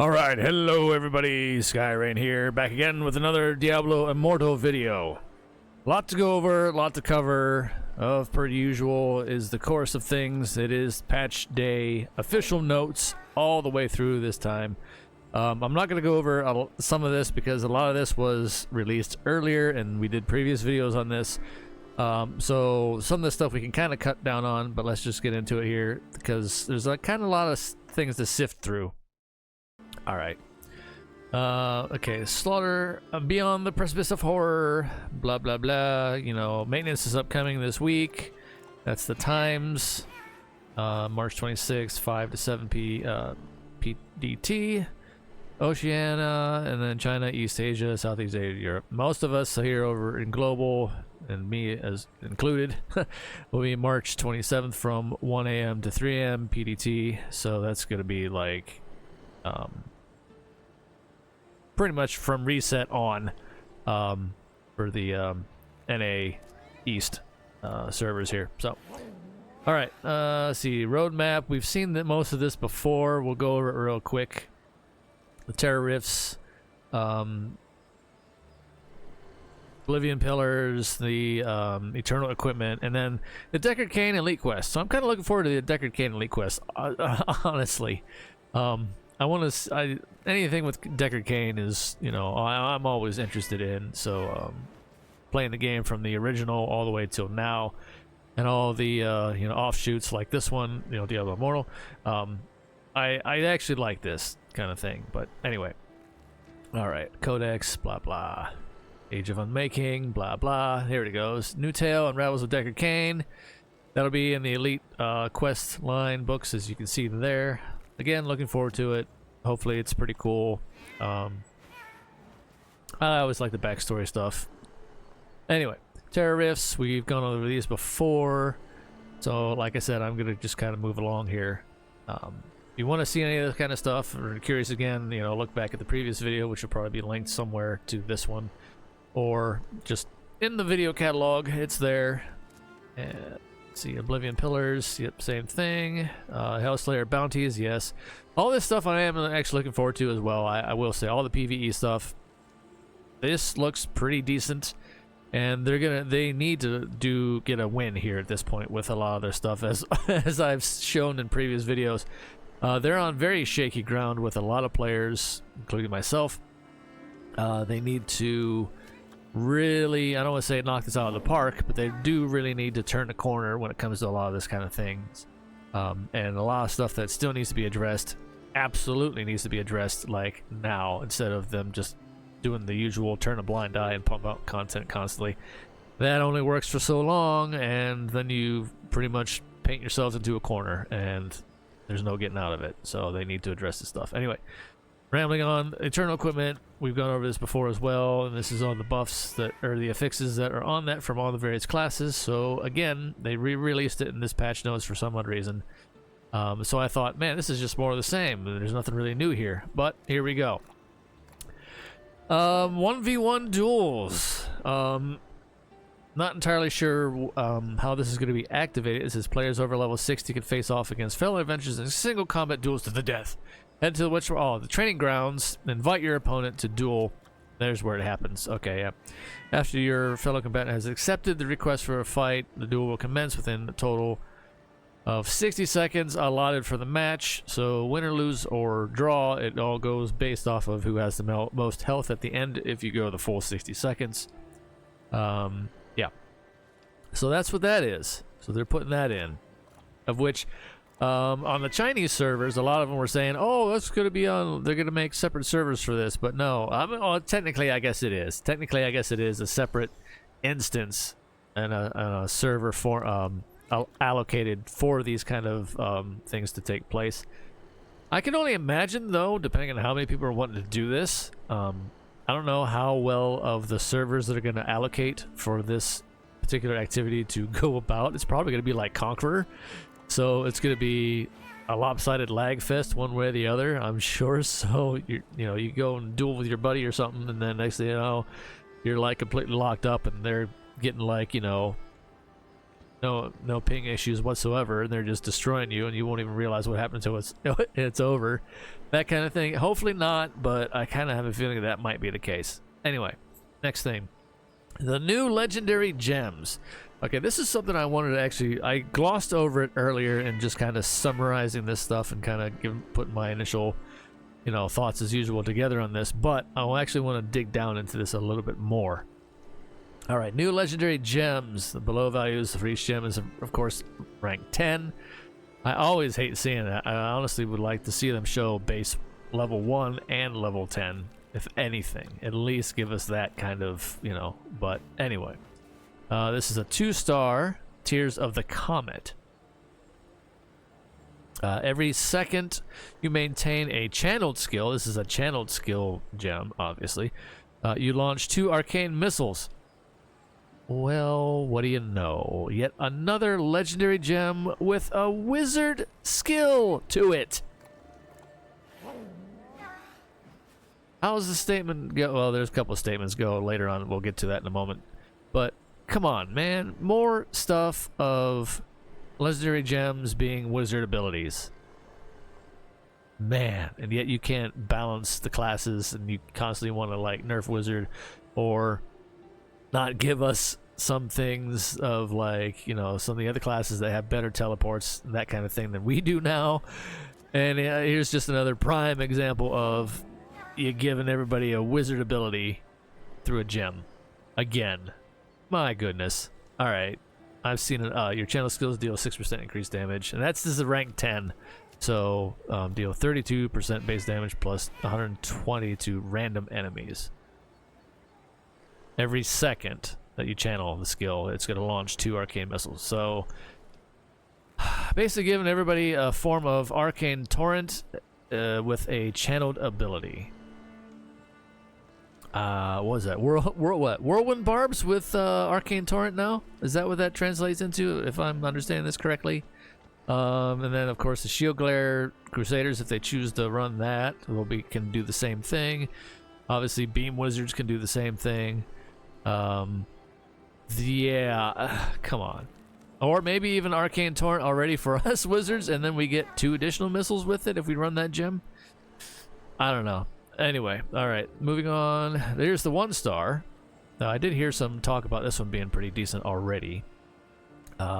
Alright, hello everybody, Skyrain here, back again with another Diablo Immortal video. Lot to go over, lot to cover. Of per usual is the course of things. It is patch day official notes all the way through this time. I'm not going to go over some of this because a lot of this was released earlier and we did previous videos on this. So some of this stuff we can kind of cut down on, but let's just get into it here because there's a kind of a lot of things to sift through. All right. Okay, Slaughter Beyond the Precipice of Horror, blah blah blah. You know, maintenance is upcoming this week. That's the times. March 26th, 5 to 7 PDT. Oceania, and then China, East Asia, Southeast Asia, Europe. Most of us here over in global, and me as included, will be March 27th from 1 a.m. to 3 a.m. PDT. So that's going to be like pretty much from reset on for the NA East servers here. So all right, let's see, roadmap. We've seen that most of this before. We'll go over it real quick. The Terror Rifts, Oblivion Pillars, the Eternal Equipment, and then the Deckard Cain Elite Quest. So I'm kind of looking forward to the Deckard Cain Elite Quest, honestly. I want to. Anything with Deckard Cain is, you know, I'm always interested in. So playing the game from the original all the way till now, and all the you know, offshoots like this one, you know, Diablo Immortal. I actually like this kind of thing. But anyway, all right, Codex, blah blah, Age of Unmaking, blah blah. Here it goes. New Tale Unravels of Deckard Cain. That'll be in the Elite quest line books, as you can see there. Again, looking forward to it. Hopefully it's pretty cool. I always like the backstory stuff. Anyway, Terror Rifts, we've gone over these before. So like I said, I'm gonna just kind of move along here. If you want to see any of this kind of stuff, or curious again, you know, look back at the previous video, which will probably be linked somewhere to this one, or just in the video catalog, it's there. And see, Oblivion Pillars, yep, same thing. Hellslayer bounties, yes. All this stuff I am actually looking forward to as well. I will say, all the PvE stuff. This looks pretty decent, and they need to get a win here at this point with a lot of their stuff, as I've shown in previous videos. They're on very shaky ground with a lot of players, including myself. They need to really, I don't want to say knock this out of the park, but they do really need to turn the corner when it comes to a lot of this kind of things. And a lot of stuff that still needs to be addressed, absolutely needs to be addressed like now, instead of them just doing the usual turn a blind eye and pump out content constantly. That only works for so long, and then you pretty much paint yourselves into a corner and there's no getting out of it. So they need to address this stuff. Anyway, rambling on. Eternal Equipment, we've gone over this before as well, and this is on the buffs that, or the affixes that are on that from all the various classes. So again, they re-released it in this patch notes for some odd reason. So I thought, man, this is just more of the same. There's nothing really new here, but here we go. 1v1 duels. Not entirely sure how this is going to be activated. It says players over level 60 can face off against fellow adventurers in single combat duels to the death. Head to the training grounds. Invite your opponent to duel. There's where it happens. Okay, yeah. After your fellow combatant has accepted the request for a fight, the duel will commence within a total of 60 seconds allotted for the match. So win or lose or draw, it all goes based off of who has the most health at the end if you go the full 60 seconds. Yeah. So that's what that is. So they're putting that in. Of which, on the Chinese servers, a lot of them were saying, oh, that's going to be on, they're going to make separate servers for this. But no, technically I guess it is. Technically I guess it is a separate instance and a server for allocated for these kind of things to take place. I can only imagine, though, depending on how many people are wanting to do this, I don't know how well of the servers that are going to allocate for this particular activity to go about. It's probably going to be like Conqueror. So it's going to be a lopsided lag fest one way or the other, I'm sure. So, you know, you go and duel with your buddy or something, and then next thing you know, you're like completely locked up and they're getting like, you know, no ping issues whatsoever, and they're just destroying you, and you won't even realize what happened until it's over. That kind of thing. Hopefully not, but I kind of have a feeling that might be the case. Anyway, next thing. The new legendary gems. Okay, this is something I wanted to actually... I glossed over it earlier and just kind of summarizing this stuff and kind of putting my initial, thoughts as usual together on this, but I actually want to dig down into this a little bit more. All right, new legendary gems. The below values for each gem is, of course, rank 10. I always hate seeing that. I honestly would like to see them show base level 1 and level 10, if anything. At least give us that kind of, but anyway. This is a 2-star, Tears of the Comet. Every second you maintain a channeled skill. This is a channeled skill gem, obviously. You launch 2 arcane missiles. Well, what do you know? Yet another legendary gem with a wizard skill to it. How does the statement go? Well, there's a couple of statements go later on. We'll get to that in a moment. But come on, man. More stuff of legendary gems being wizard abilities. Man, and yet you can't balance the classes, and you constantly want to nerf wizard or not give us some things of some of the other classes that have better teleports and that kind of thing than we do now. And here's just another prime example of you giving everybody a wizard ability through a gem. Again. My goodness. Alright. I've seen it. Your channel skills deal 6% increased damage. And this is a rank 10. So deal 32% base damage plus 120 to random enemies. Every second that you channel the skill, it's going to launch 2 arcane missiles. So basically giving everybody a form of arcane torrent with a channeled ability. What was that? Whirlwind barbs with arcane torrent now? Is that what that translates into, if I'm understanding this correctly? And then, of course, the shield glare crusaders, if they choose to run that, can do the same thing. Obviously, beam wizards can do the same thing. Yeah, come on. Or maybe even arcane torrent already for us wizards, and then we get 2 additional missiles with it if we run that gem. I don't know. Anyway, all right, moving on. There's the 1-star. Now, I did hear some talk about this one being pretty decent already.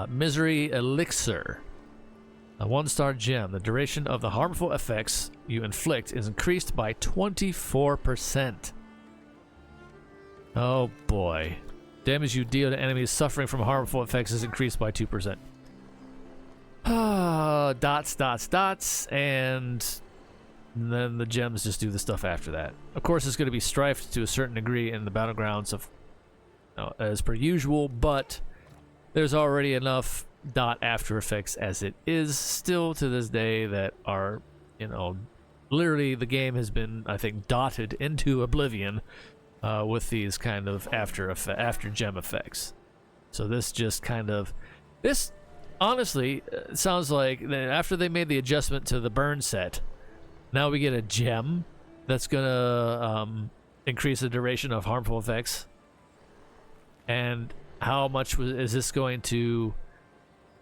Misery Elixir. A 1-star gem. The duration of the harmful effects you inflict is increased by 24%. Oh boy. Damage you deal to enemies suffering from harmful effects is increased by 2%. Dots, and then the gems just do the stuff after that. Of course, it's going to be strifed to a certain degree in the battlegrounds as per usual, but there's already enough dot after effects as it is still to this day that are, literally the game has been, I think, dotted into oblivion with these kind of after gem effects. So this just this honestly sounds like after they made the adjustment to the burn set, now we get a gem that's gonna increase the duration of harmful effects. And how much is this going to?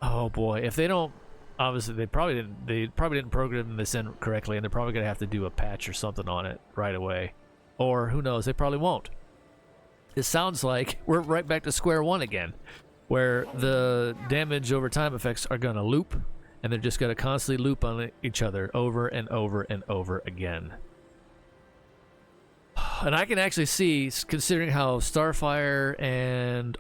Oh boy! If they don't, obviously they probably didn't program this in correctly, and they're probably gonna have to do a patch or something on it right away. Or who knows? They probably won't. It sounds like we're right back to square one again, where the damage over time effects are gonna loop. And they're just going to constantly loop on each other over and over and over again. And I can actually see, considering how Starfire and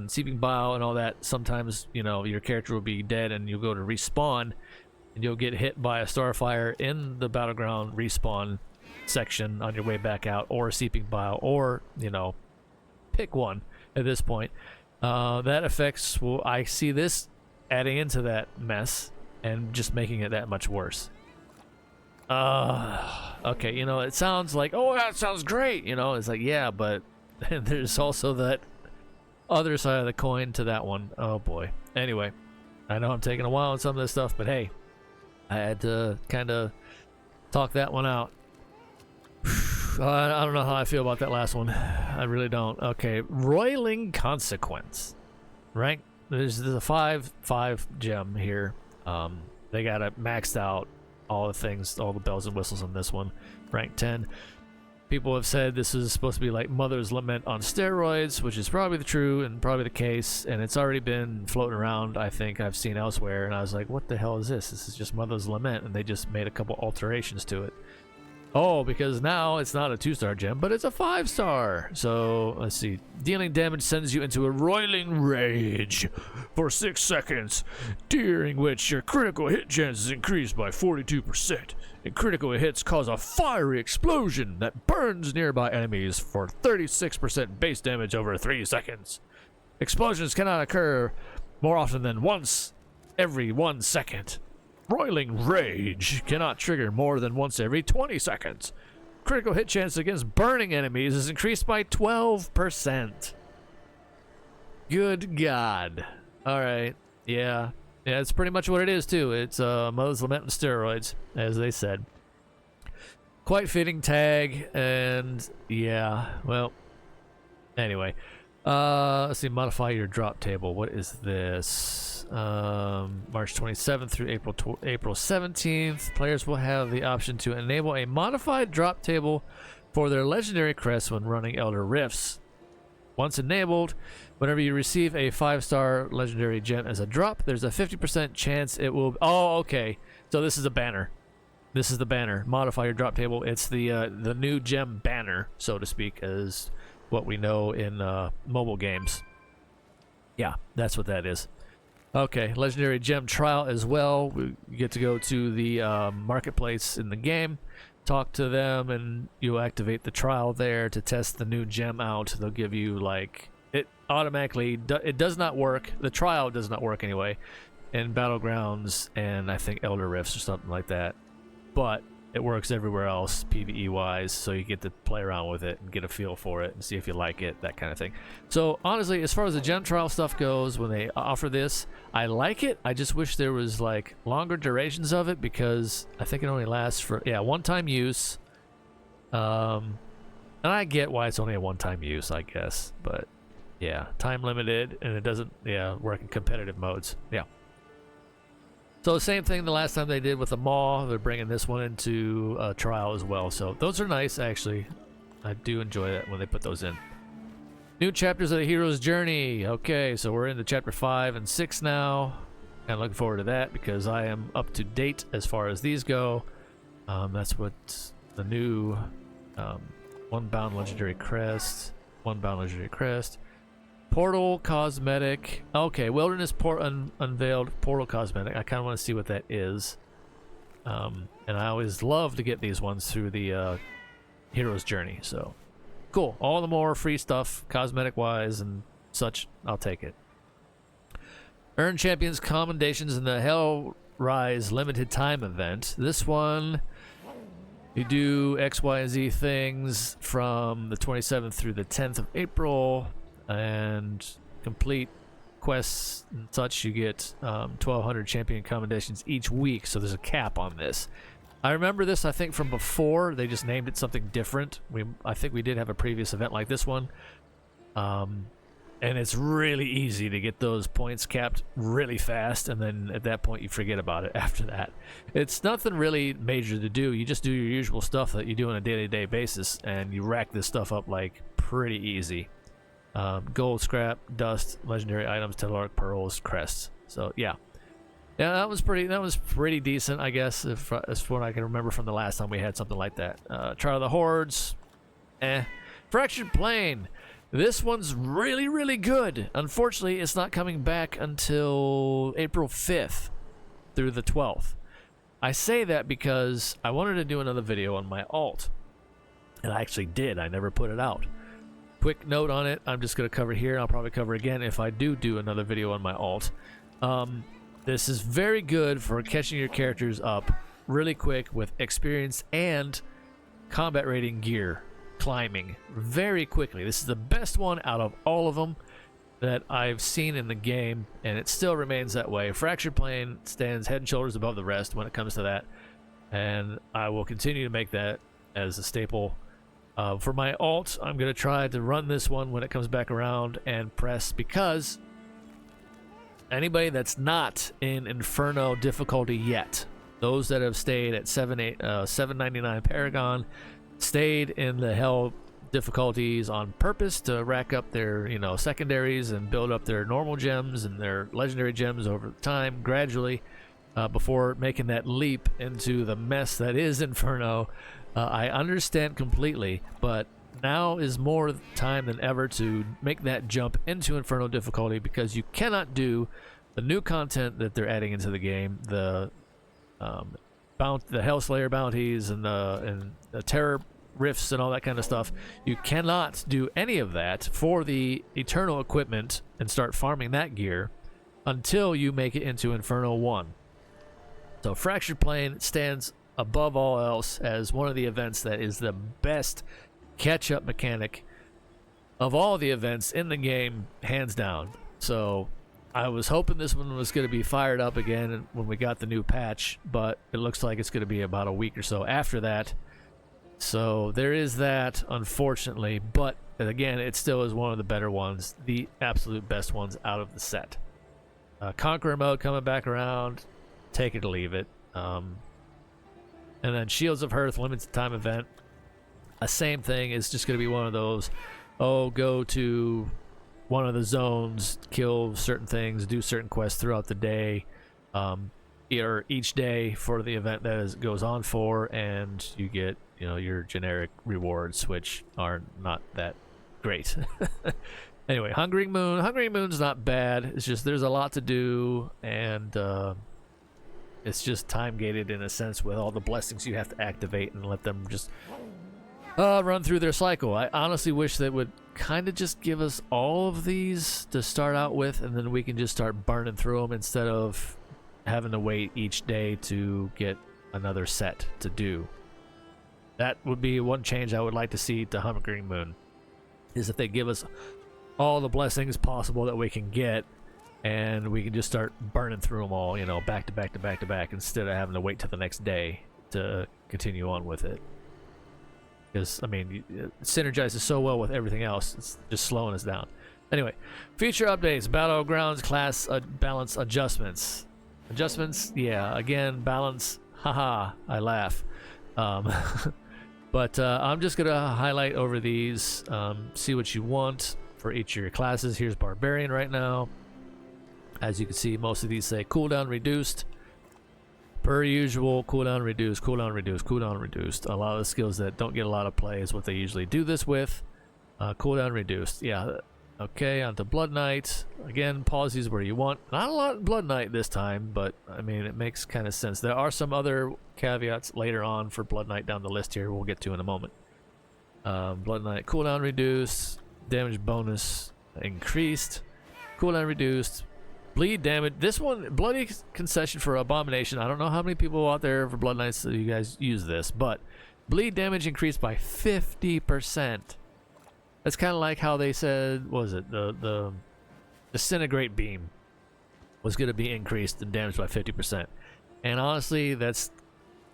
Seeping Bile and all that, sometimes, your character will be dead and you'll go to respawn and you'll get hit by a Starfire in the Battleground respawn section on your way back out, or a Seeping Bile, or, pick one at this point. That affects, I see this adding into that mess and just making it that much worse. Okay, it sounds like, oh, that sounds great, it's like, yeah, but there's also that other side of the coin to that one. Oh boy. Anyway, I know I'm taking a while on some of this stuff, but hey, I had to kind of talk that one out. I don't know how I feel about that last one. I really don't. Okay, Roiling Consequence. Rank there's a 5 gem here. They got it maxed out, all the things, all the bells and whistles on this one. Rank 10. People have said this is supposed to be like Mother's Lament on steroids, which is probably the true and probably the case, and it's already been floating around, I think I've seen elsewhere, and I was like, what the hell is this? This is just Mother's Lament, and they just made a couple alterations to it. Oh, because now it's not a 2-star gem, but it's a 5-star. So, let's see. Dealing damage sends you into a roiling rage for 6 seconds, during which your critical hit chance is increased by 42%. And critical hits cause a fiery explosion that burns nearby enemies for 36% base damage over 3 seconds. Explosions cannot occur more often than once every 1 second. Roiling Rage cannot trigger more than once every 20 seconds. Critical hit chance against burning enemies is increased by 12%. Good God. Alright. Yeah. Yeah, it's pretty much what it is, too. It's Mother's Lament and steroids, as they said. Quite fitting tag, and yeah, well, anyway. Let's see, modify your drop table. What is this? March 27th through April 17th. Players will have the option to enable a modified drop table for their legendary crests when running Elder Rifts. Once enabled, whenever you receive a 5-star legendary gem as a drop, there's a 50% chance it will... Oh, okay. So this is a banner. This is the banner. Modify your drop table. It's the new gem banner, so to speak, as what we know in mobile games. Yeah, that's what that is. Okay, legendary gem trial as well. We get to go to the marketplace in the game, talk to them, and you activate the trial there to test the new gem out. They'll give you, like, it automatically, it does not work. The trial does not work anyway in Battlegrounds and I think Elder Rifts or something like that. But it works everywhere else, PvE-wise, so you get to play around with it and get a feel for it and see if you like it, that kind of thing. So, honestly, as far as the gem trial stuff goes, when they offer this, I like it. I just wish there was, like, longer durations of it, because I think it only lasts for, yeah, one-time use. And I get why it's only a one-time use, I guess. But, yeah, time-limited, and it doesn't, yeah, work in competitive modes. Yeah. So the same thing the last time they did with the Maw, they're bringing this one into trial as well. So those are nice, actually. I do enjoy that when they put those in. New chapters of the hero's journey. Okay, so we're into chapter 5 and 6 now. Kind of looking forward to that because I am up to date as far as these go. That's what the new one bound legendary crest, Portal cosmetic. Okay, Wilderness unveiled portal cosmetic. I kind of want to see what that is. And I always love to get these ones through the hero's journey. So cool. All the more free stuff, cosmetic wise and such. I'll take it. Earn champions commendations in the Hellrise limited time event. This one, you do X, Y, and Z things from the 27th through the 10th of April. And complete quests and such, you get 1,200 champion commendations each week, so there's a cap on this. I remember this, I think, from before. They just named it something different. I think we did have a previous event like this one. And it's really easy to get those points capped really fast, and then at that point you forget about it after that. It's nothing really major to do. You just do your usual stuff that you do on a day-to-day basis, and you rack this stuff up like pretty easy. Gold, scrap, dust, legendary items, Tedlark, pearls, crests. So yeah, that was pretty decent, I guess, if what I can remember from the last time we had something like that. Trial of the Hordes, Fractured Plane. This one's really, really good. Unfortunately, it's not coming back until April 5th through the 12th. I say that because I wanted to do another video on my alt, and I actually did. I never put it out. Quick note on it, I'm just going to cover here, and I'll probably cover again if I do another video on my alt. This is very good for catching your characters up really quick with experience and combat rating gear climbing very quickly. This is the best one out of all of them that I've seen in the game, and it still remains that way. Fractured Plane stands head and shoulders above the rest when it comes to that, and I will continue to make that as a staple. For my alt, I'm going to try to run this one when it comes back around and press, because Anybody that's not in Inferno difficulty yet, those that have stayed at 799 Paragon, stayed in the Hell difficulties on purpose to rack up their, secondaries and build up their normal gems and their legendary gems over time gradually, before making that leap into the mess that is Inferno. I understand completely, but now is more time than ever to make that jump into Inferno difficulty, because you cannot do the new content that they're adding into the game, the Hellslayer bounties and the terror rifts and all that kind of stuff. You cannot do any of that for the Eternal equipment and start farming that gear until you make it into Inferno 1. So Fractured Plane stands above all else as one of the events that is the best catch-up mechanic of all the events in the game, hands down. So I was hoping this one was going to be fired up again when we got the new patch, but it looks like it's going to be about a week or so after that. So there is that, unfortunately, but again, it still is one of the better ones, the absolute best ones out of the set. Conqueror mode coming back around, take it or leave it. And then Shields of Hearth limited time event, a same thing. Is just going to be one of those, go to one of the zones, kill certain things, do certain quests throughout the day, or each day for the event that goes on for, and you get your generic rewards, which are not that great. Anyway, Hungering Moon's not bad. It's just there's a lot to do, and it's just time gated in a sense with all the blessings you have to activate and let them just run through their cycle. I honestly wish they would kind of just give us all of these to start out with, and then we can just start burning through them instead of having to wait each day to get another set to do. That would be one change I would like to see to Hungering Moon, is if they give us all the blessings possible that we can get, and we can just start burning through them all, back to back to back to back, instead of having to wait till the next day to continue on with it. Because, it synergizes so well with everything else, it's just slowing us down. Anyway, future updates, Battlegrounds class balance adjustments. Adjustments, yeah, again, balance, haha, I laugh. But I'm just going to highlight over these, see what you want for each of your classes. Here's Barbarian right now. As you can see, most of these say cooldown reduced. Per usual, cooldown reduced, cooldown reduced, cooldown reduced. A lot of the skills that don't get a lot of play is what they usually do this with. Cooldown reduced, yeah. Okay, on to Blood Knight. Again, pause these where you want. Not a lot of Blood Knight this time, but it makes kind of sense. There are some other caveats later on for Blood Knight down the list here we'll get to in a moment. Blood Knight, cooldown reduced, damage bonus increased, cooldown reduced, bleed damage. This one, bloody concession for Abomination. I don't know how many people out there for Blood Knights that you guys use this, but bleed damage increased by 50%. That's kind of like how they said, what was it, the Disintegrate Beam was going to be increased in damage by 50%. And honestly, that's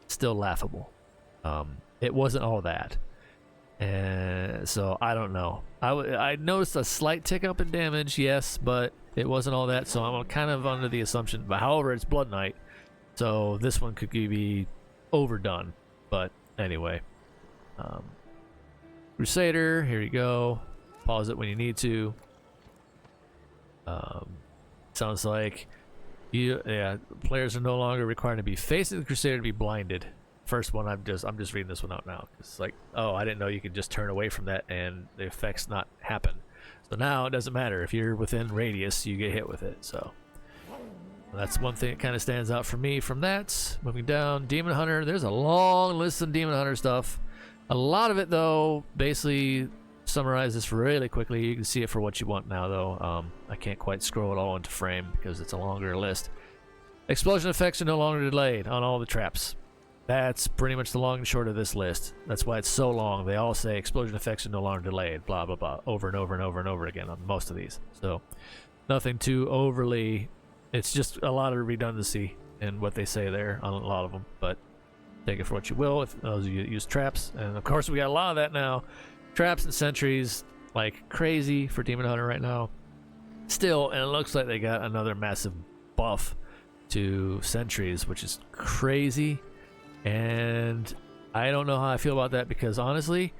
still laughable. It wasn't all that. And so, I don't know. I noticed a slight tick up in damage, yes, but it wasn't all that. So I'm kind of under the assumption, but however, it's Blood Knight. So this one could be overdone. But anyway. Crusader, here you go. Pause it when you need to. Sounds like players are no longer required to be facing the Crusader to be blinded. First one, I'm just reading this one out now. It's like, I didn't know you could just turn away from that and the effects not happen. So now it doesn't matter if you're within radius, you get hit with it. So that's one thing that kind of stands out for me from that. Moving down, Demon Hunter. There's a long list of Demon Hunter stuff. A lot of it, though, basically summarize this really quickly. You can see it for what you want now, though. I can't quite scroll it all into frame because it's a longer list. Explosion effects are no longer delayed on all the traps. That's pretty much the long and short of this list. That's why it's so long. They all say explosion effects are no longer delayed, blah, blah, blah, over and over and over and over again on most of these. So nothing too overly. It's just a lot of redundancy in what they say there on a lot of them, but take it for what you will if those of you use traps. And of course we got a lot of that now. Traps and sentries like crazy for Demon Hunter right now. still, and it looks like they got another massive buff to sentries, which is crazy. And I don't know how I feel about that, because honestly,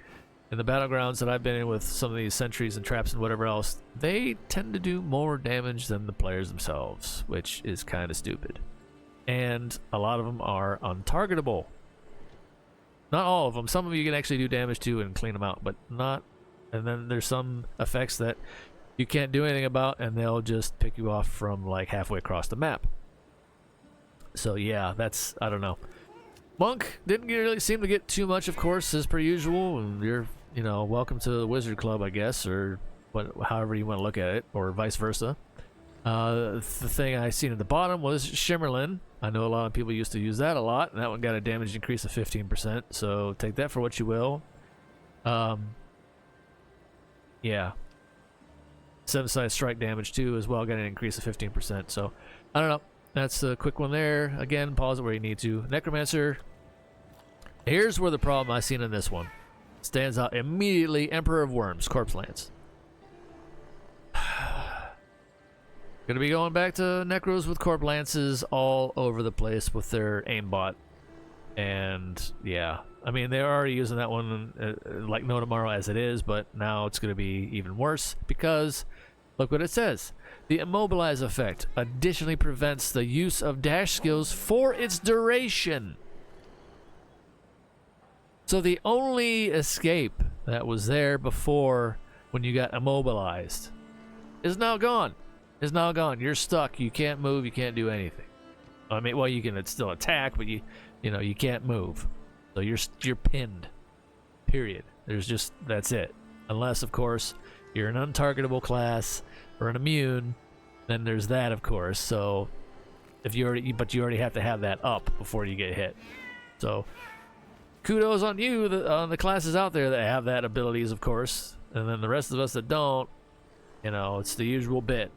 in the battlegrounds that I've been in with some of these sentries and traps and whatever else, they tend to do more damage than the players themselves, which is kind of stupid. And a lot of them are untargetable. Not all of them. Some of you can actually do damage to and clean them out, but not. And then there's some effects that you can't do anything about, and they'll just pick you off from like halfway across the map. So yeah, that's, I don't know. Monk didn't really seem to get too much, of course, as per usual. And you're, you know, welcome to the Wizard Club, I guess, or however you want to look at it, or vice versa. The thing I seen at the bottom was Shimmerlin. I know a lot of people used to use that a lot, and that one got a damage increase of 15%, so take that for what you will. Yeah. 7-sided strike damage too as well, got an increase of 15%, so I don't know. That's a quick one there. Again, pause it where you need to. Necromancer. Here's where the problem I seen in this one stands out immediately. Emperor of Worms, Corpse Lance. Gonna be going back to Necros with Corpse Lances all over the place with their aimbot. And yeah, I mean, they're already using that one like no tomorrow as it is, but now it's gonna be even worse because look what it says. The immobilize effect additionally prevents the use of dash skills for its duration. So the only escape that was there before when you got immobilized is now gone. Is now gone. You're stuck. You can't move. You can't do anything. I mean, well, you can still attack, but you know, you can't move. So you're pinned. Period. There's just, that's it. Unless, of course, you're an untargetable class or an immune, then there's that, of course. So if you already have to have that up before you get hit. So kudos on you, on the classes out there that have that abilities, of course, and then the rest of us that don't, you know, it's the usual bit.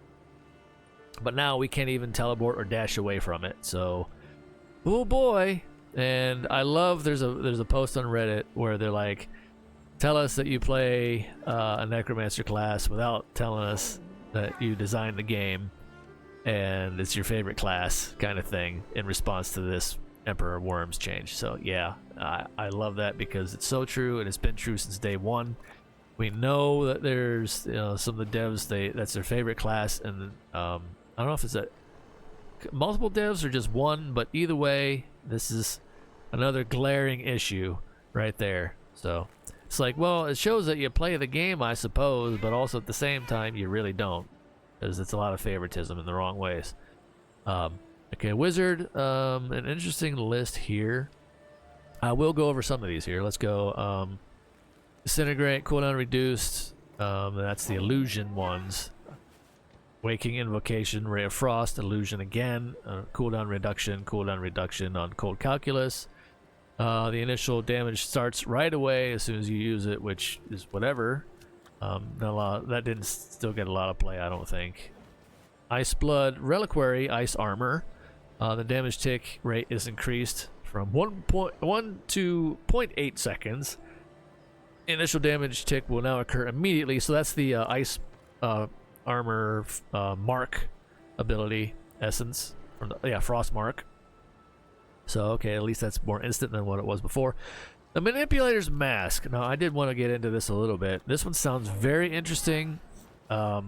But now we can't even teleport or dash away from it. So, oh boy! And I love there's a post on Reddit where they're like, tell us that you play a Necromancer class without telling us that you designed the game and it's your favorite class, kind of thing, in response to this Emperor Worms change. So yeah, I love that because it's so true and it's been true since day one. We know that there's, you know, some of the devs, that's their favorite class, and I don't know if it's multiple devs or just one, but either way, this is another glaring issue right there. So it's like, well, it shows that you play the game, I suppose, but also at the same time, you really don't, because it's a lot of favoritism in the wrong ways. Okay, Wizard, an interesting list here. I will go over some of these here. Let's go. Disintegrate, cooldown reduced. That's the illusion ones. Waking Invocation, Ray of Frost, Illusion again, cooldown reduction on Cold Calculus. The initial damage starts right away as soon as you use it, which is whatever. That didn't still get a lot of play, I don't think. Ice Blood, Reliquary, Ice Armor. The damage tick rate is increased from 1 to 0.8 seconds. Initial damage tick will now occur immediately, so that's the Ice Armor Mark ability essence from the Frost Mark. So okay, at least that's more instant than what it was before. The Manipulator's Mask. Now I did want to get into this a little bit. This one sounds very interesting. There's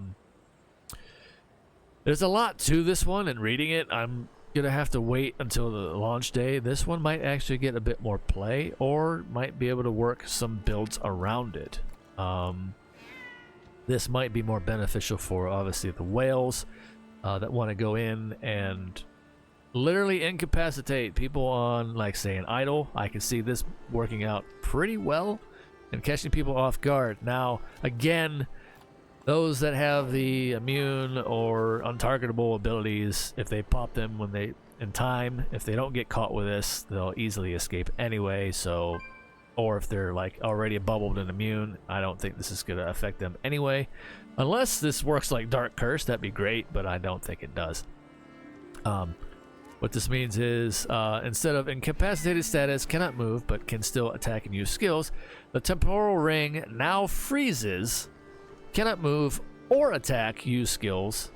a lot to this one, and reading it, I'm gonna have to wait until the launch day. This one might actually get a bit more play, or might be able to work some builds around it. This might be more beneficial for obviously the whales that want to go in and literally incapacitate people on, like, say, an idle. I can see this working out pretty well and catching people off guard. Now, again, those that have the immune or untargetable abilities, if they pop them when they in time, if they don't get caught with this, they'll easily escape anyway. So, or if they're like already bubbled and immune, I don't think this is going to affect them anyway. Unless this works like Dark Curse, that'd be great, but I don't think it does. What this means is, instead of incapacitated status, cannot move, but can still attack and use skills, the Temporal Ring now freezes, cannot move, or attack use skills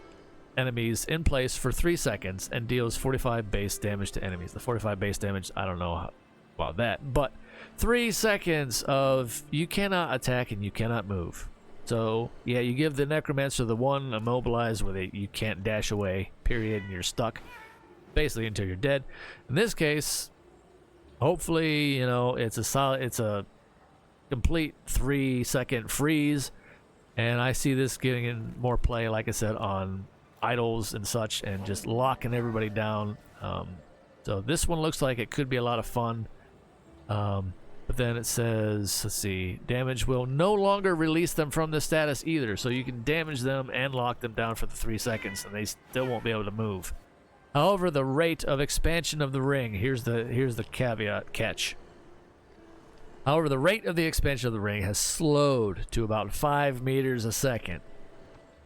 enemies in place for 3 seconds and deals 45 base damage to enemies. The 45 base damage, I don't know about that, but 3 seconds of you cannot attack and you cannot move. So yeah, you give the necromancer the one immobilized where you can't dash away, period, and you're stuck basically until you're dead. In this case, hopefully, you know, it's a complete 3 second freeze, and I see this getting in more play, like I said, on idols and such, and just locking everybody down. So this one looks like it could be a lot of fun. But then it says, let's see, damage will no longer release them from the status either. So you can damage them and lock them down for the 3 seconds, and they still won't be able to move. However, the rate of expansion of the ring, here's the caveat catch. However, the rate of the expansion of the ring has slowed to about 5 meters a second.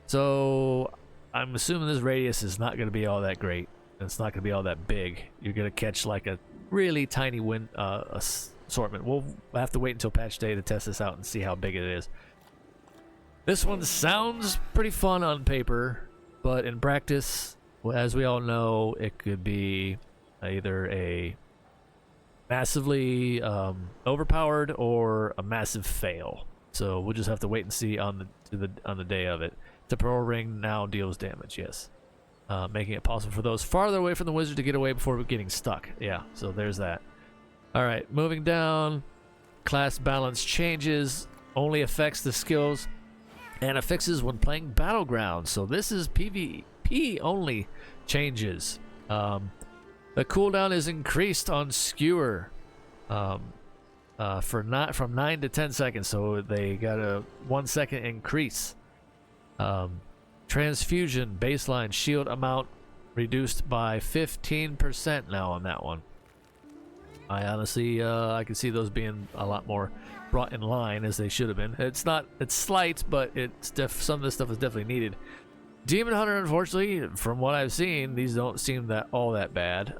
So I'm assuming this radius is not going to be all that great. It's not going to be all that big. You're going to catch like a really tiny wind assortment. We'll have to wait until patch day to test this out and see how big it is. This one sounds pretty fun on paper, but in practice, well, as we all know, it could be either a massively overpowered or a massive fail. So we'll just have to wait and see on the day of it. Temporal Ring now deals damage, yes. Making it possible for those farther away from the wizard to get away before getting stuck. Yeah, so there's that. Alright, moving down. Class balance changes. Only affects the skills and affixes when playing Battleground. So this is PvP only changes. The cooldown is increased on Skewer from 9 to 10 seconds. So they got a 1 second increase. Transfusion baseline shield amount reduced by 15% now on that one. I honestly, I can see those being a lot more brought in line as they should have been. It's slight, but some of this stuff is definitely needed. Demon Hunter, unfortunately, from what I've seen, these don't seem all that bad.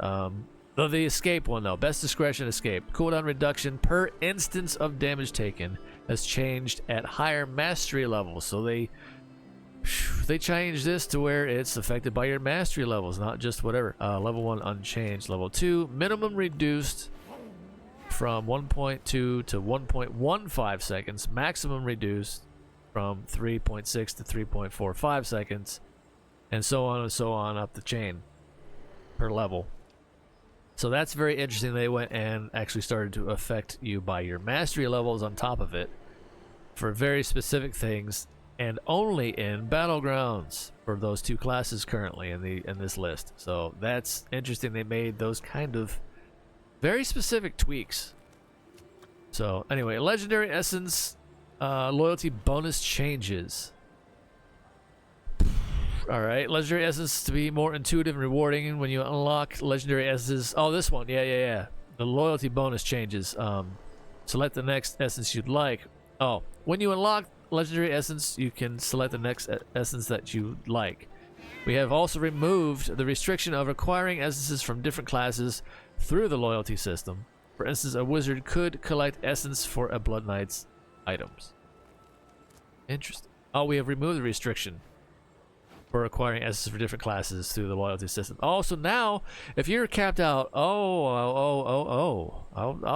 The escape one though, best discretion escape. Cooldown reduction per instance of damage taken has changed at higher mastery levels. So they changed this to where it's affected by your mastery levels, not just whatever. Level 1 unchanged. Level 2 minimum reduced from 1.2 to 1.15 seconds. Maximum reduced from 3.6 to 3.45 seconds, and so on up the chain per level. So that's very interesting. They went and actually started to affect you by your mastery levels on top of it for very specific things. And only in Battlegrounds for those two classes currently in this list. So that's interesting. They made those kind of very specific tweaks. So anyway, Legendary Essence loyalty bonus changes. Alright, Legendary Essence to be more intuitive and rewarding when you unlock Legendary Essences. Oh, this one. Yeah. The loyalty bonus changes. Select the next essence you'd like. Oh, when you unlock Legendary Essence, you can select the next essence that you like. We have also removed the restriction of acquiring essences from different classes through the loyalty system. For instance, a wizard could collect essence for a Blood Knight's items. Interesting. Oh, we have removed the restriction for acquiring essences for different classes through the loyalty system. Also, now, if you're capped out, I'll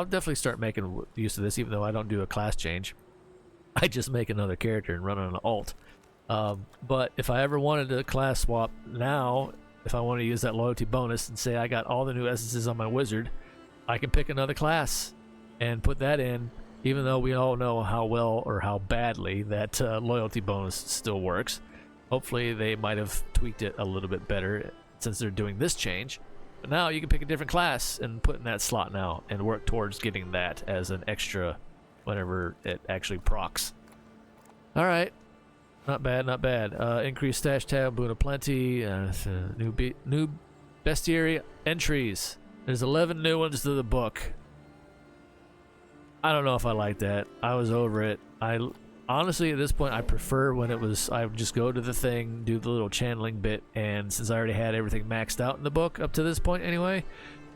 definitely start making use of this, even though I don't do a class change. I just make another character and run on an alt. But if I ever wanted a class swap now, if I want to use that loyalty bonus and say I got all the new essences on my wizard, I can pick another class and put that in, even though we all know how well or how badly that loyalty bonus still works. Hopefully they might have tweaked it a little bit better since they're doing this change. But now you can pick a different class and put in that slot now and work towards getting that as an extra whenever it actually procs. Alright. Not bad. Increased stash tab, boon of plenty, new bestiary entries. There's 11 new ones to the book. I don't know if I like that. I was over it. Honestly, at this point, I prefer when I would just go to the thing, do the little channeling bit, and since I already had everything maxed out in the book up to this point anyway,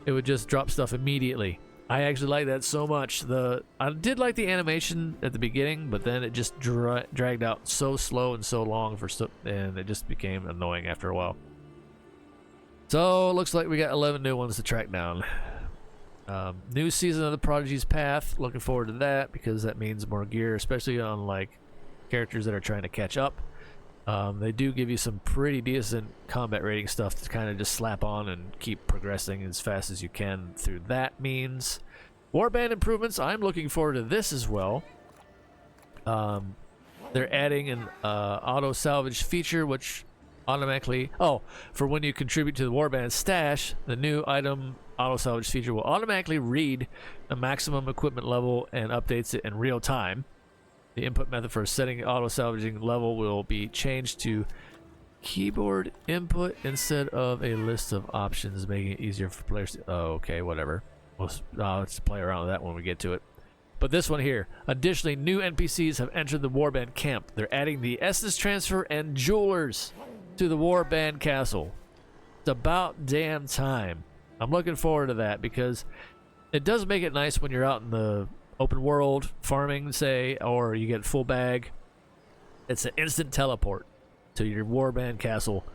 it would just drop stuff immediately. I actually like that so much. I did like the animation at the beginning, but then it just dragged out so slow and so long and it just became annoying after a while. So looks like we got 11 new ones to track down. New season of the Prodigy's Path. Looking forward to that because that means more gear, especially on like characters that are trying to catch up. They do give you some pretty decent combat rating stuff to kind of just slap on and keep progressing as fast as you can through that means. Warband improvements, I'm looking forward to this as well. They're adding an auto salvage feature which automatically, for when you contribute to the Warband stash, the new item auto salvage feature will automatically read the maximum equipment level and updates it in real time. The input method for setting auto salvaging level will be changed to keyboard input instead of a list of options, making it easier for players to... Oh, okay, whatever. Let's play around with that when we get to it. But this one here. Additionally, new NPCs have entered the Warband camp. They're adding the Essence Transfer and Jewelers to the Warband Castle. It's about damn time. I'm looking forward to that because it does make it nice when you're out in the open world farming, say, or you get full bag. It's an instant teleport to your Warband Castle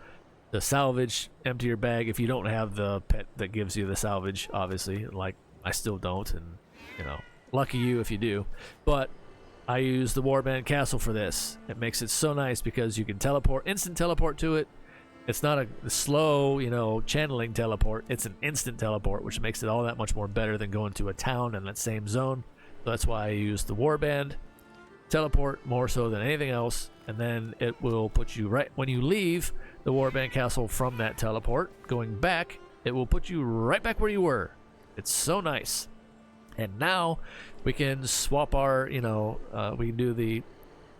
to salvage, empty your bag if you don't have the pet that gives you the salvage, obviously. Like, I still don't, and, you know, lucky you if you do. But I use the Warband Castle for this. It makes it so nice because you can teleport, instant teleport to it. It's not a slow, you know, channeling teleport. It's an instant teleport, which makes it all that much more better than going to a town in that same zone. So that's why I use the Warband teleport more so than anything else, and then it will put you right when you leave the Warband Castle from that teleport. Going back, it will put you right back where you were. It's so nice. And now we can swap our, you know, we can do the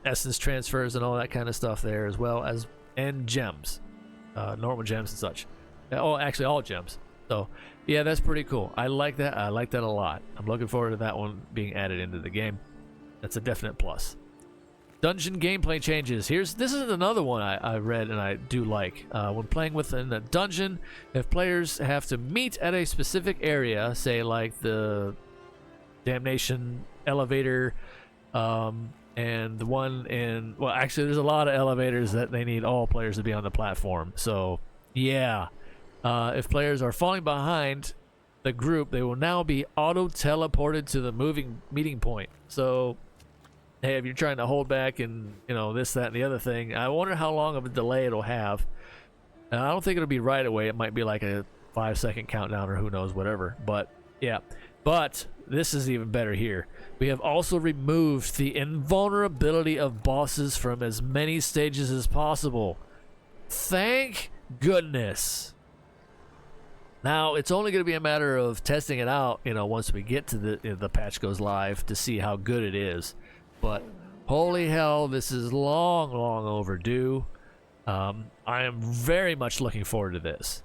essence transfers and all that kind of stuff there as well as and gems, normal gems and such. Oh, actually all gems. So, yeah, that's pretty cool. I like that. I like that a lot. I'm looking forward to that one being added into the game. That's a definite plus. Dungeon gameplay changes. This is another one I read and I do like. When playing within a dungeon, if players have to meet at a specific area, say like the Damnation elevator, and the one in... Well, actually, there's a lot of elevators that they need all players to be on the platform. So, yeah. If players are falling behind the group, they will now be auto-teleported to the meeting point. So, hey, if you're trying to hold back and, you know, this, that, and the other thing, I wonder how long of a delay it'll have. And I don't think it'll be right away. It might be like a 5-second countdown or who knows, whatever. But, yeah. But this is even better here. We have also removed the invulnerability of bosses from as many stages as possible. Thank goodness. Now, it's only going to be a matter of testing it out, you know, once we get to the patch goes live to see how good it is. But holy hell, this is long, long overdue. I am very much looking forward to this.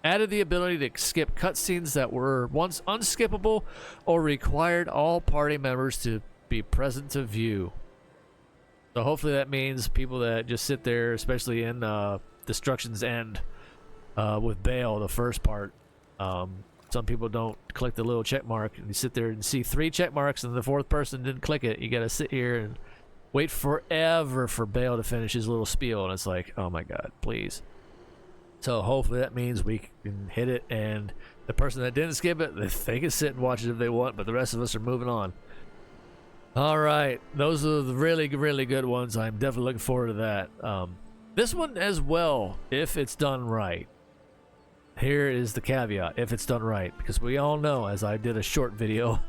Added the ability to skip cutscenes that were once unskippable or required all party members to be present to view. So hopefully that means people that just sit there, especially in Destruction's End, with Bale, the first part. Some people don't click the little check mark, and you sit there and see 3 check marks, and the 4th person didn't click it. You got to sit here and wait forever for Bale to finish his little spiel, and it's like, oh my god, please. So hopefully that means we can hit it, and the person that didn't skip it, they can sit and watch it if they want, but the rest of us are moving on. All right, those are the really, really good ones. I'm definitely looking forward to that. This one as well, if it's done right. Here is the caveat, if it's done right, because we all know, as I did a short video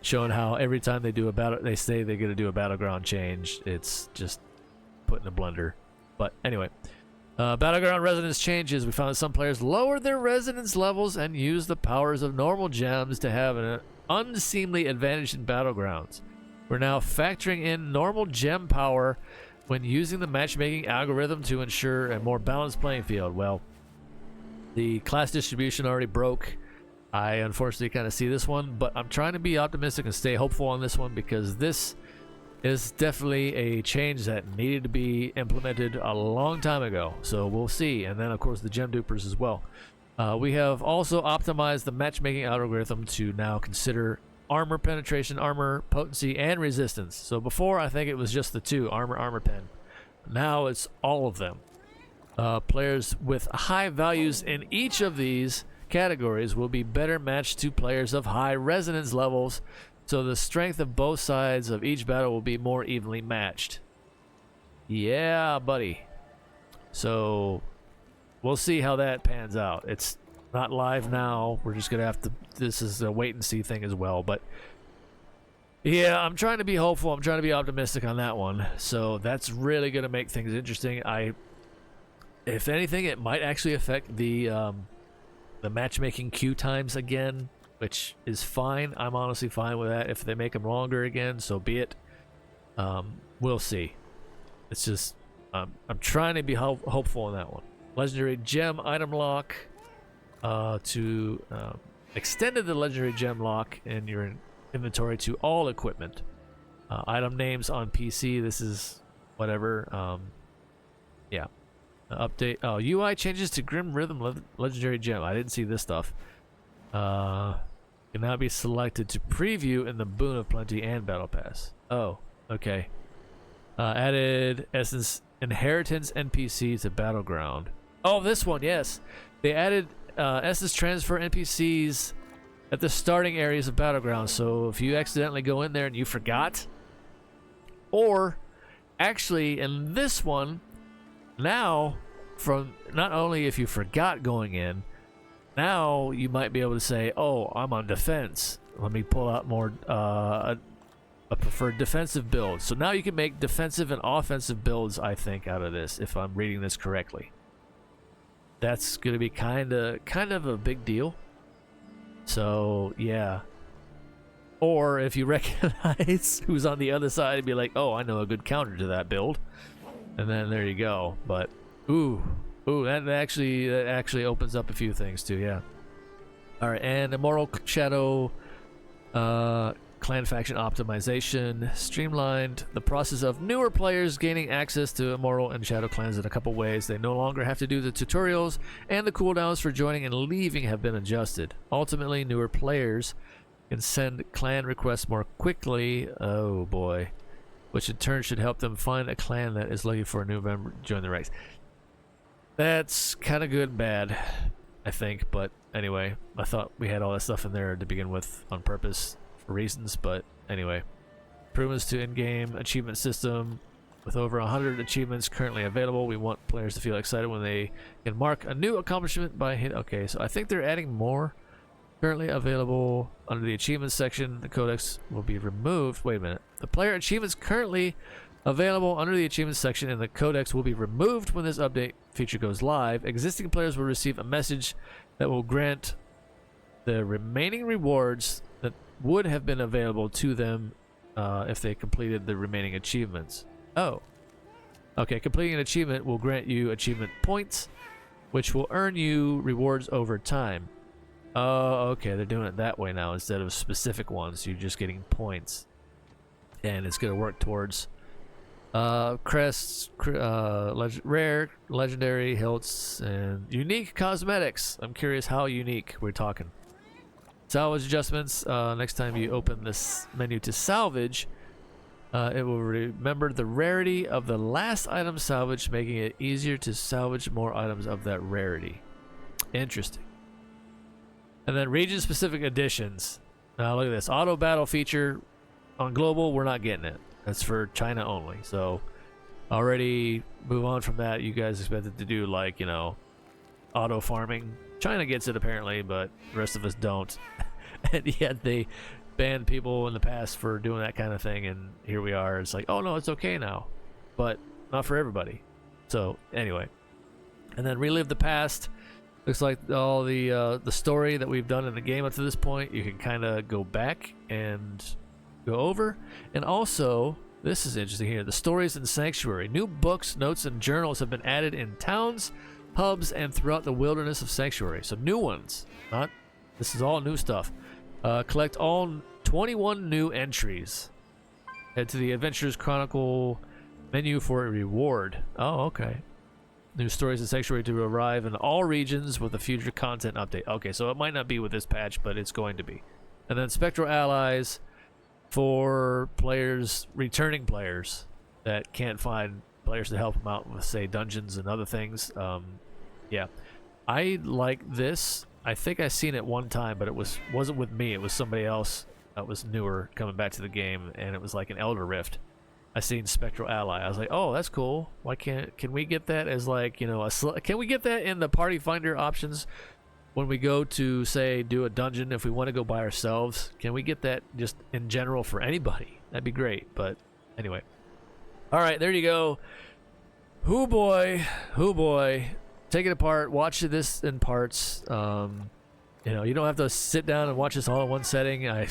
showing how every time they do they say they're going to do a Battleground change, it's just put in a blender. But anyway, Battleground Resonance Changes. We found that some players lowered their resonance levels and used the powers of normal gems to have an unseemly advantage in Battlegrounds. We're now factoring in normal gem power when using the matchmaking algorithm to ensure a more balanced playing field. Well, the class distribution already broke. I unfortunately kind of see this one, but I'm trying to be optimistic and stay hopeful on this one because this is definitely a change that needed to be implemented a long time ago. So we'll see. And then, of course, the gem dupers as well. We have also optimized the matchmaking algorithm to now consider armor penetration, armor potency, and resistance. So before, I think it was just the two, armor pen. Now it's all of them. Players with high values in each of these categories will be better matched to players of high resonance levels, so the strength of both sides of each battle will be more evenly matched. Yeah, buddy. So we'll see how that pans out. It's not live now. We're just gonna have to, this is a wait and see thing as well. But yeah, I'm trying to be hopeful. I'm trying to be optimistic on that one. So that's really gonna make things interesting. If anything, it might actually affect the matchmaking queue times again, which is fine. I'm honestly fine with that. If they make them longer again, so be it. We'll see. It's just I'm trying to be hopeful on that one. Legendary gem item lock extended the legendary gem lock in your inventory to all equipment. Item names on PC. This is whatever. Yeah. Update. Oh, UI changes to Grim Rhythm legendary gem. I didn't see this stuff. Can now be selected to preview in the Boon of Plenty and Battle Pass. Oh, okay. Added Essence Inheritance NPC to Battleground. Oh, this one, yes. They added Essence Transfer NPCs at the starting areas of Battleground. So if you accidentally go in there and you forgot, or actually in this one, now, from not only if you forgot going in, now you might be able to say, oh, I'm on defense. Let me pull out more a preferred defensive build. So now you can make defensive and offensive builds, I think, out of this, if I'm reading this correctly. That's going to be kind of a big deal. So, yeah. Or if you recognize who's on the other side and be like, oh, I know a good counter to that build. And then there you go. But ooh, that actually opens up a few things too. Yeah. All right, and Immortal Shadow clan faction optimization streamlined the process of newer players gaining access to Immortal and Shadow clans in a couple ways. They no longer have to do the tutorials, and the cooldowns for joining and leaving have been adjusted. Ultimately, newer players can send clan requests more quickly. Oh boy. Which in turn should help them find a clan that is looking for a new member to join the ranks. That's kind of good and bad, I think. But anyway, I thought we had all that stuff in there to begin with on purpose for reasons. But anyway, improvements to in-game achievement system. With over 100 achievements currently available, we want players to feel excited when they can mark a new accomplishment by hit. Okay, so I think they're adding more. Currently available under the achievements section. The Codex will be removed. Wait a minute. The player achievements currently available under the achievements section in the Codex will be removed when this update feature goes live. Existing players will receive a message that will grant the remaining rewards that would have been available to them if they completed the remaining achievements. Oh. Okay, completing an achievement will grant you achievement points, which will earn you rewards over time. Oh, okay, they're doing it that way now instead of specific ones. You're just getting points. And it's going to work towards crests, rare, legendary, hilts, and unique cosmetics. I'm curious how unique we're talking. Salvage adjustments. Next time you open this menu to salvage, it will remember the rarity of the last item salvaged, making it easier to salvage more items of that rarity. Interesting. And then region-specific additions. Now look at this. Auto battle feature on global, we're not getting it. That's for China only. So already move on from that. You guys expected to do, like, you know, auto farming. China gets it apparently, but the rest of us don't. And yet they banned people in the past for doing that kind of thing, and here we are. It's like, oh no, it's okay now. But not for everybody. So anyway. And then relive the past. Looks like all the story that we've done in the game up to this point, you can kind of go back and go over. And also, this is interesting here, the stories in Sanctuary. New books, notes, and journals have been added in towns, hubs, and throughout the wilderness of Sanctuary. So new ones. This is all new stuff. Collect all 21 new entries. Head to the Adventures Chronicle menu for a reward. Oh, okay. New stories and Sanctuary to arrive in all regions with a future content update. Okay, so it might not be with this patch, but it's going to be. And then Spectral Allies for players, returning players that can't find players to help them out with, say, dungeons and other things. Yeah, I like this. I think I seen it one time, but it wasn't with me. It was somebody else that was newer coming back to the game, and it was like an Elder Rift. I seen Spectral Ally. I was like, oh, that's cool. Why can we get that as like, you know, can we get that in the party finder options when we go to, say, do a dungeon? If we want to go by ourselves, can we get that just in general for anybody? That'd be great. But anyway, all right, there you go. Hoo boy, take it apart. Watch this in parts. You know, you don't have to sit down and watch this all in one setting. I'm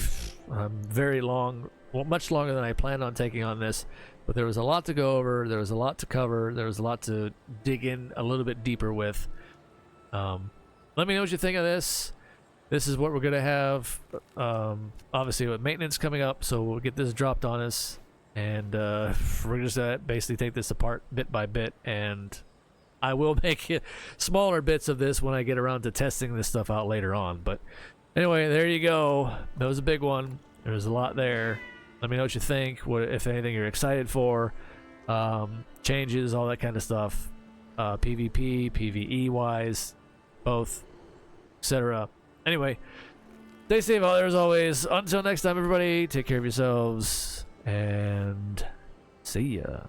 very long. Well, much longer than I planned on taking on this, but there was a lot to go over. There was a lot to cover. There was a lot to dig in a little bit deeper with. Let me know what you think of this. This is what we're going to have, obviously, with maintenance coming up, so we'll get this dropped on us, and we're just going to basically take this apart bit by bit, and I will make smaller bits of this when I get around to testing this stuff out later on. But anyway, there you go. That was a big one. There's a lot there. Let me know what you think, what, if anything, you're excited for. Changes, all that kind of stuff. PvP, PvE-wise, both, etc. Anyway, stay safe out there as always. Until next time, everybody, take care of yourselves, and see ya.